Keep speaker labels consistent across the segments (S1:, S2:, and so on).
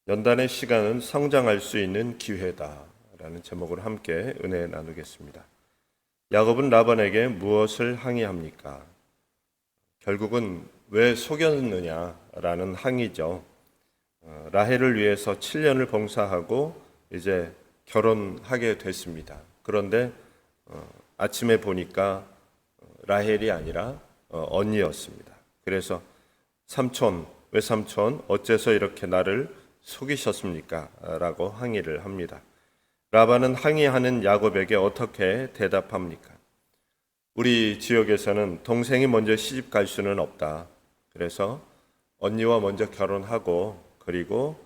S1: 연단의 시간은 성장할 수 있는 기회다라는 제목으로 함께 은혜 나누겠습니다. 야곱은 라반에게 무엇을 항의합니까? 결국은 왜 속였느냐라는 항의죠. 라헬을 위해서 7년을 봉사하고 이제 결혼하게 됐습니다. 그런데 아침에 보니까 라헬이 아니라 언니였습니다. 그래서 삼촌, 외삼촌, 어째서 이렇게 나를 속이셨습니까? 라고 항의를 합니다. 라반은 항의하는 야곱에게 어떻게 대답합니까? 우리 지역에서는 동생이 먼저 시집 갈 수는 없다. 그래서 언니와 먼저 결혼하고 그리고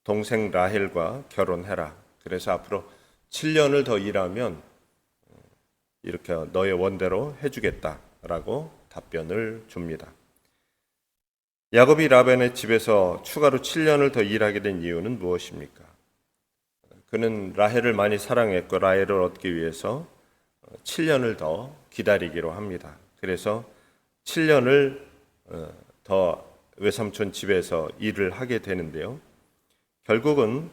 S1: 동생 라헬과 결혼해라. 그래서 앞으로 7년을 더 일하면 이렇게 너의 원대로 해주겠다라고 답변을 줍니다. 야곱이 라반의 집에서 추가로 7년을 더 일하게 된 이유는 무엇입니까? 그는 라헬을 많이 사랑했고 라헬을 얻기 위해서 7년을 더 기다리기로 합니다. 그래서 7년을 더 외삼촌 집에서 일을 하게 되는데요. 결국은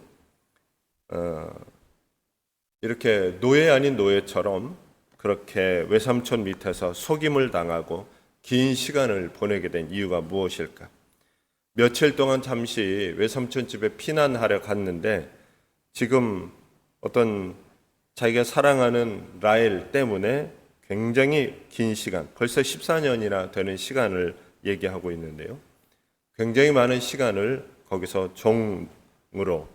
S1: 이렇게 노예 아닌 노예처럼 그렇게 외삼촌 밑에서 속임을 당하고 긴 시간을 보내게 된 이유가 무엇일까? 며칠 동안 잠시 외삼촌 집에 피난하려 갔는데 지금 어떤 자기가 사랑하는 라헬 때문에 굉장히 긴 시간, 벌써 14년이나 되는 시간을 얘기하고 있는데요. 굉장히 많은 시간을 거기서 종으로,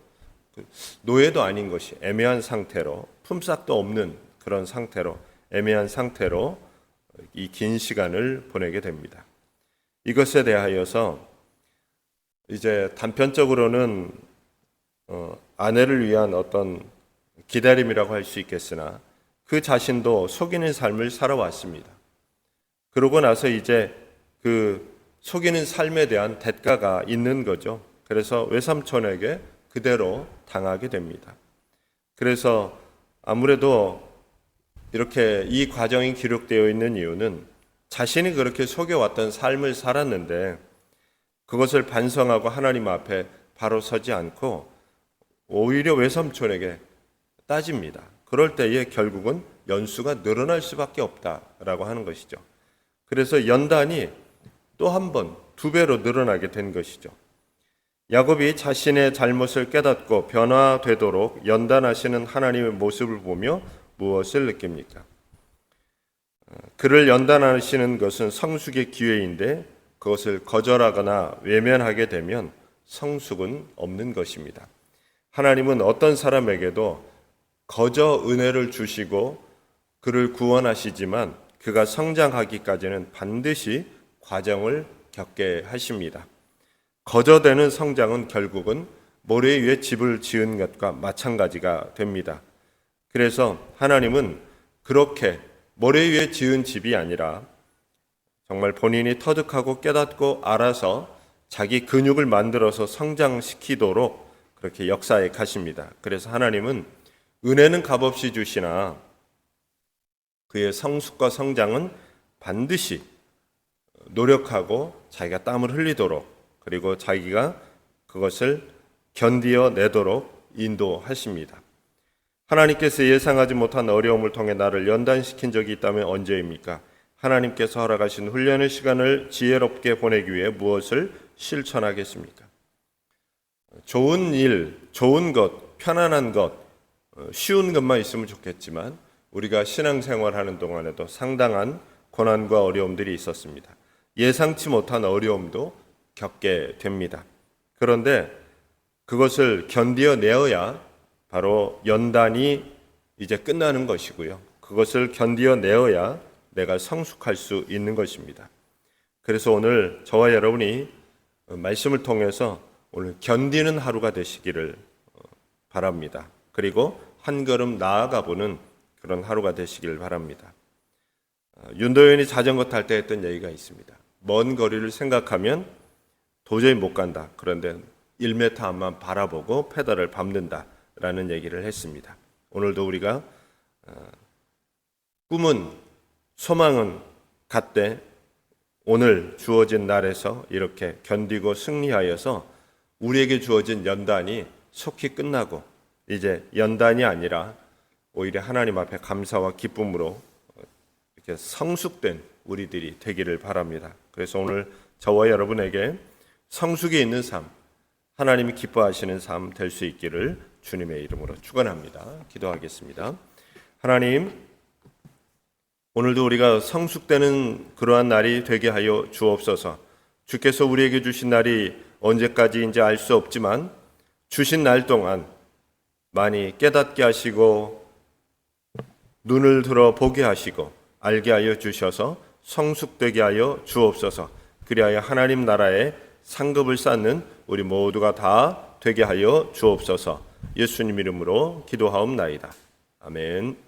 S1: 노예도 아닌 것이 애매한 상태로, 품삯도 없는 그런 상태로, 애매한 상태로 이 긴 시간을 보내게 됩니다. 이것에 대하여서 이제 단편적으로는 아내를 위한 어떤 기다림이라고 할 수 있겠으나 그 자신도 속이는 삶을 살아왔습니다. 그러고 나서 이제 그 속이는 삶에 대한 대가가 있는 거죠. 그래서 외삼촌에게 그대로 당하게 됩니다. 그래서 아무래도 이렇게 이 과정이 기록되어 있는 이유는 자신이 그렇게 속여왔던 삶을 살았는데 그것을 반성하고 하나님 앞에 바로 서지 않고 오히려 외삼촌에게 따집니다. 그럴 때에 결국은 연수가 늘어날 수밖에 없다라고 하는 것이죠. 그래서 연단이 또 한 번, 2배로 늘어나게 된 것이죠. 야곱이 자신의 잘못을 깨닫고 변화되도록 연단하시는 하나님의 모습을 보며 무엇을 느낍니까? 그를 연단하시는 것은 성숙의 기회인데 그것을 거절하거나 외면하게 되면 성숙은 없는 것입니다. 하나님은 어떤 사람에게도 거저 은혜를 주시고 그를 구원하시지만 그가 성장하기까지는 반드시 과정을 겪게 하십니다. 거저되는 성장은 결국은 모래 위에 집을 지은 것과 마찬가지가 됩니다. 그래서 하나님은 그렇게 모래 위에 지은 집이 아니라 정말 본인이 터득하고 깨닫고 알아서 자기 근육을 만들어서 성장시키도록 그렇게 역사에 가십니다. 그래서 하나님은 은혜는 값없이 주시나 그의 성숙과 성장은 반드시 노력하고 자기가 땀을 흘리도록 그리고 자기가 그것을 견디어 내도록 인도하십니다. 하나님께서 예상하지 못한 어려움을 통해 나를 연단시킨 적이 있다면 언제입니까? 하나님께서 허락하신 훈련의 시간을 지혜롭게 보내기 위해 무엇을 실천하겠습니까? 좋은 일, 좋은 것, 편안한 것, 쉬운 것만 있으면 좋겠지만 우리가 신앙생활하는 동안에도 상당한 고난과 어려움들이 있었습니다. 예상치 못한 어려움도 겪게 됩니다. 그런데 그것을 견디어내어야 바로 연단이 이제 끝나는 것이고요. 그것을 견디어내어야 내가 성숙할 수 있는 것입니다. 그래서 오늘 저와 여러분이 말씀을 통해서 오늘 견디는 하루가 되시기를 바랍니다. 그리고 한 걸음 나아가 보는 그런 하루가 되시길 바랍니다. 윤도현이 자전거 탈 때 했던 얘기가 있습니다. 먼 거리를 생각하면 도저히 못 간다. 그런데 1m 앞만 바라보고 페달을 밟는다라는 얘기를 했습니다. 오늘도 우리가 꿈은 소망은 같되 오늘 주어진 날에서 이렇게 견디고 승리하여서 우리에게 주어진 연단이 속히 끝나고 이제 연단이 아니라 오히려 하나님 앞에 감사와 기쁨으로 이렇게 성숙된 우리들이 되기를 바랍니다. 그래서 오늘 저와 여러분에게 성숙이 있는 삶, 하나님이 기뻐하시는 삶 될 수 있기를 주님의 이름으로 축원합니다. 기도하겠습니다. 하나님, 오늘도 우리가 성숙되는 그러한 날이 되게 하여 주옵소서. 주께서 우리에게 주신 날이 언제까지인지 알 수 없지만 주신 날 동안 많이 깨닫게 하시고 눈을 들어 보게 하시고 알게 하여 주셔서 성숙되게 하여 주옵소서. 그리하여 하나님 나라의 상급을 쌓는 우리 모두가 다 되게 하여 주옵소서. 예수님 이름으로 기도하옵나이다. 아멘.